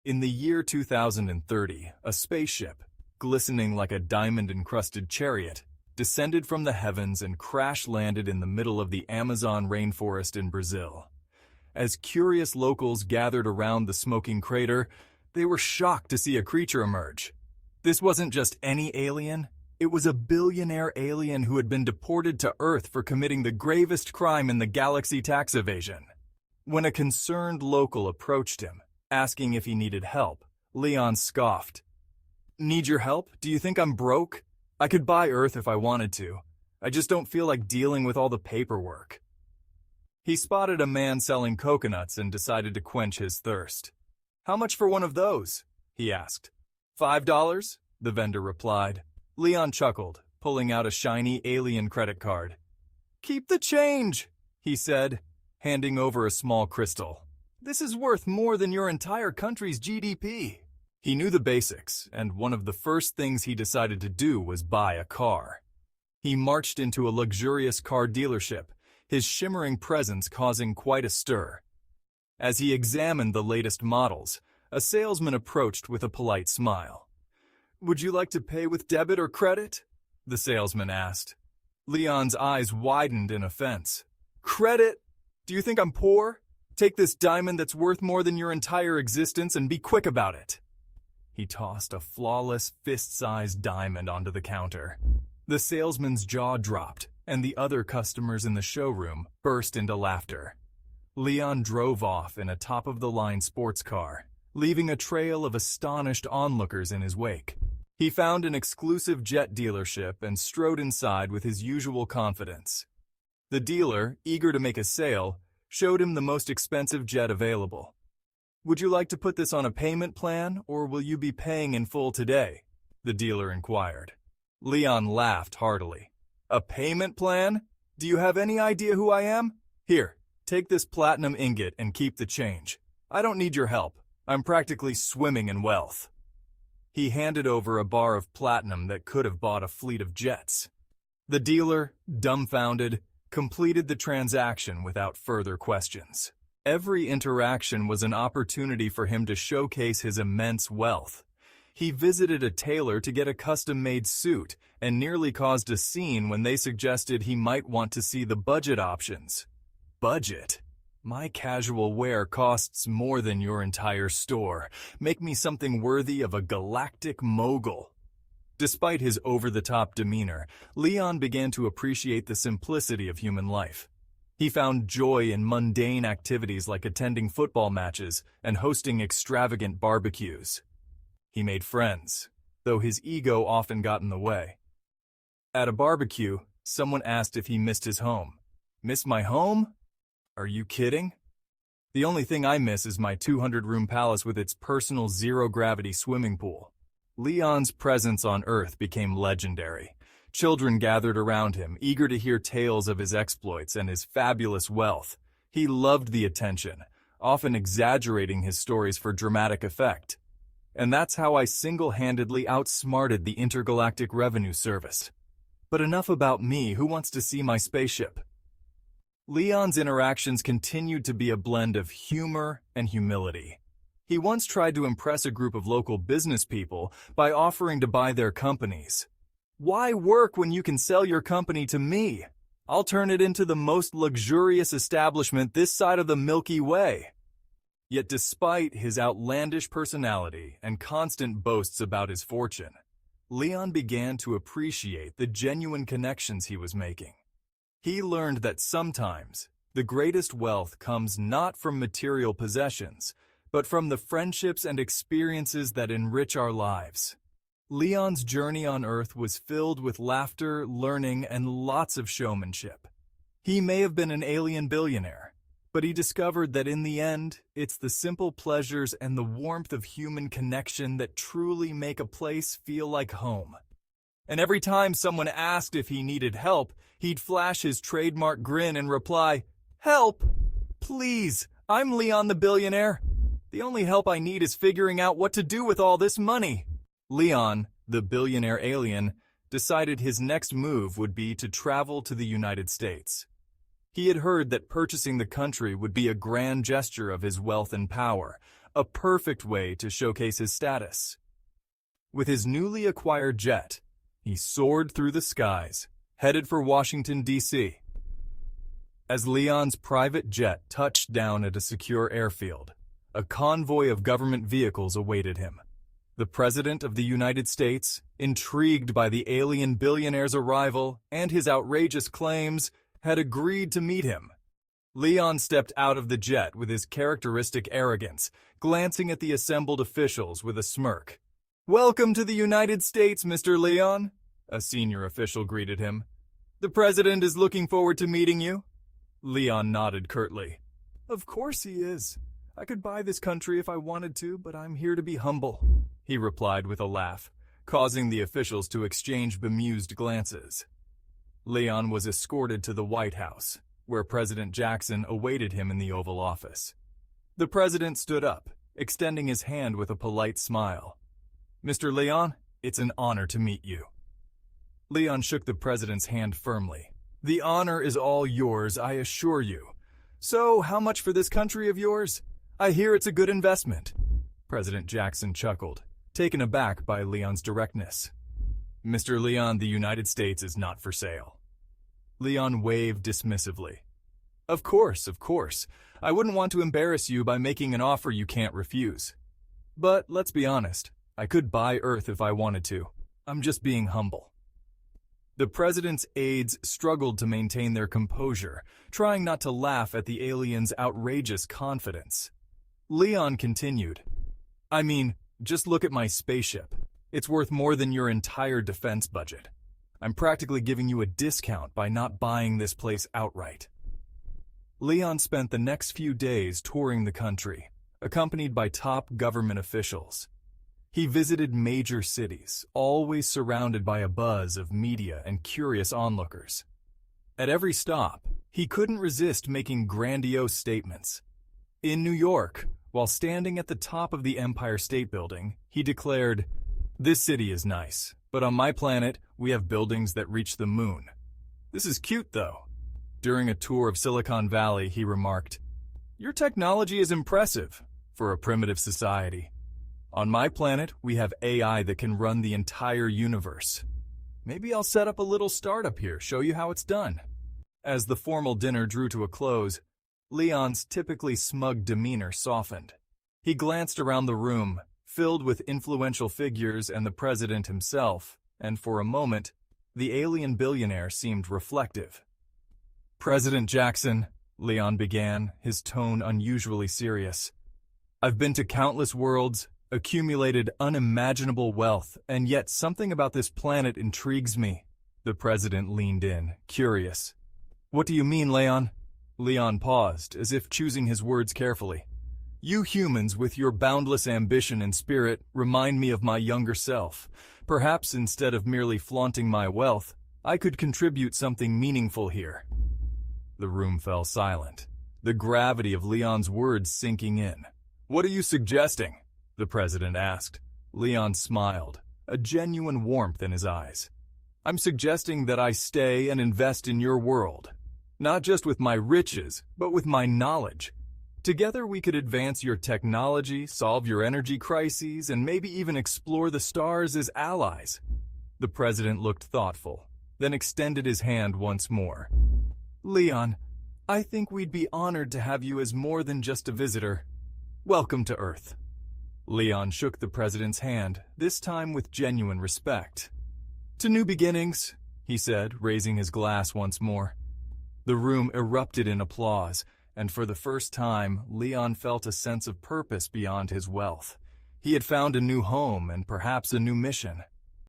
In the year 2030, a spaceship, glistening like a diamond-encrusted chariot, descended from the heavens and crash-landed in the middle of the Amazon rainforest in Brazil. As curious locals gathered around the smoking crater, they were shocked to see a creature emerge. This wasn't just any alien. It was a billionaire alien who had been deported to Earth for committing the gravest crime in the galaxy, tax evasion. When a concerned local approached him, asking if he needed help, Leon scoffed. "Need your help? Do you think I'm broke? I could buy Earth if I wanted to. I just don't feel like dealing with all the paperwork." He spotted a man selling coconuts and decided to quench his thirst. "How much for one of those?" he asked. $5, the vendor replied. Leon chuckled, pulling out a shiny alien credit card. "Keep the change," he said, handing over a small crystal. "This is worth more than your entire country's GDP." He knew the basics, and one of the first things he decided to do was buy a car. He marched into a luxurious car dealership, his shimmering presence causing quite a stir. As he examined the latest models, a salesman approached with a polite smile. "Would you like to pay with debit or credit?" the salesman asked. Leon's eyes widened in offense. "Credit? Do you think I'm poor? Take this diamond that's worth more than your entire existence and be quick about it." He tossed a flawless, fist-sized diamond onto the counter. The salesman's jaw dropped, and the other customers in the showroom burst into laughter. Leon drove off in a top-of-the-line sports car, leaving a trail of astonished onlookers in his wake. He found an exclusive jet dealership and strode inside with his usual confidence. The dealer, eager to make a sale, showed him the most expensive jet available. "Would you like to put this on a payment plan, or will you be paying in full today?" the dealer inquired. Leon laughed heartily. "A payment plan? Do you have any idea who I am? Here, take this platinum ingot and keep the change. I don't need your help. I'm practically swimming in wealth." He handed over a bar of platinum that could have bought a fleet of jets. The dealer, dumbfounded, completed the transaction without further questions. Every interaction was an opportunity for him to showcase his immense wealth. He visited a tailor to get a custom-made suit and nearly caused a scene when they suggested he might want to see the budget options. Budget? My casual wear costs more than your entire store. Make me something worthy of a galactic mogul. Despite his over-the-top demeanor, Leon began to appreciate the simplicity of human life. He found joy in mundane activities like attending football matches and hosting extravagant barbecues. He made friends, though his ego often got in the way. At a barbecue, someone asked if he missed his home. "Miss my home? Are you kidding? The only thing I miss is my 200-room palace with its personal zero-gravity swimming pool." Leon's presence on Earth became legendary. Children gathered around him, eager to hear tales of his exploits and his fabulous wealth. He loved the attention, often exaggerating his stories for dramatic effect. And that's how I single-handedly outsmarted the Intergalactic Revenue Service. But enough about me. Who wants to see my spaceship? Leon's interactions continued to be a blend of humor and humility. He once tried to impress a group of local business people by offering to buy their companies. "Why work when you can sell your company to me? I'll turn it into the most luxurious establishment this side of the Milky Way." Yet despite his outlandish personality and constant boasts about his fortune, Leon began to appreciate the genuine connections he was making. He learned that sometimes the greatest wealth comes not from material possessions, but from the friendships and experiences that enrich our lives. Leon's journey on Earth was filled with laughter, learning, and lots of showmanship. He may have been an alien billionaire, but he discovered that in the end, it's the simple pleasures and the warmth of human connection that truly make a place feel like home. And every time someone asked if he needed help, he'd flash his trademark grin and reply, "Help! Please, I'm Leon the billionaire. The only help I need is figuring out what to do with all this money." Leon, the billionaire alien, decided his next move would be to travel to the United States. He had heard that purchasing the country would be a grand gesture of his wealth and power, a perfect way to showcase his status. With his newly acquired jet, he soared through the skies, headed for Washington, D.C. As Leon's private jet touched down at a secure airfield, a convoy of government vehicles awaited him. The President of the United States, intrigued by the alien billionaire's arrival and his outrageous claims, had agreed to meet him. Leon stepped out of the jet with his characteristic arrogance, glancing at the assembled officials with a smirk. "Welcome to the United States, Mr. Leon," a senior official greeted him. "The President is looking forward to meeting you." Leon nodded curtly. "Of course he is. I could buy this country if I wanted to, but I'm here to be humble," he replied with a laugh, causing the officials to exchange bemused glances. Leon was escorted to the White House, where President Jackson awaited him in the Oval Office. The president stood up, extending his hand with a polite smile. "Mr. Leon, it's an honor to meet you." Leon shook the president's hand firmly. "The honor is all yours, I assure you. So, how much for this country of yours? I hear it's a good investment." President Jackson chuckled, taken aback by Leon's directness. "Mr. Leon, the United States is not for sale." Leon waved dismissively. Of course. I wouldn't want to embarrass you by making an offer you can't refuse. But let's be honest, I could buy Earth if I wanted to. I'm just being humble." The president's aides struggled to maintain their composure, trying not to laugh at the alien's outrageous confidence. Leon continued, "I mean, just look at my spaceship. It's worth more than your entire defense budget. I'm practically giving you a discount by not buying this place outright." Leon spent the next few days touring the country, accompanied by top government officials. He visited major cities, always surrounded by a buzz of media and curious onlookers. At every stop, he couldn't resist making grandiose statements. In New York, while standing at the top of the Empire State Building, he declared, "This city is nice, but on my planet, we have buildings that reach the moon. This is cute, though." During a tour of Silicon Valley, he remarked, "Your technology is impressive for a primitive society. On my planet, we have AI that can run the entire universe. Maybe I'll set up a little startup here, show you how it's done." As the formal dinner drew to a close, Leon's typically smug demeanor softened. He glanced around the room, filled with influential figures and the president himself, and for a moment, the alien billionaire seemed reflective. "President Jackson," Leon began, his tone unusually serious, "I've been to countless worlds, accumulated unimaginable wealth, and yet something about this planet intrigues me." The president leaned in, curious. "What do you mean, Leon?" Leon paused, as if choosing his words carefully. "You humans with your boundless ambition and spirit remind me of my younger self. Perhaps instead of merely flaunting my wealth, I could contribute something meaningful here." The room fell silent, the gravity of Leon's words sinking in. "What are you suggesting?" the president asked. Leon smiled, a genuine warmth in his eyes. "I'm suggesting that I stay and invest in your world. Not just with my riches, but with my knowledge. Together we could advance your technology, solve your energy crises, and maybe even explore the stars as allies." The president looked thoughtful, then extended his hand once more. "Leon, I think we'd be honored to have you as more than just a visitor. Welcome to Earth." Leon shook the president's hand, this time with genuine respect. "To new beginnings," he said, raising his glass once more. The room erupted in applause, and for the first time, Leon felt a sense of purpose beyond his wealth. He had found a new home and perhaps a new mission.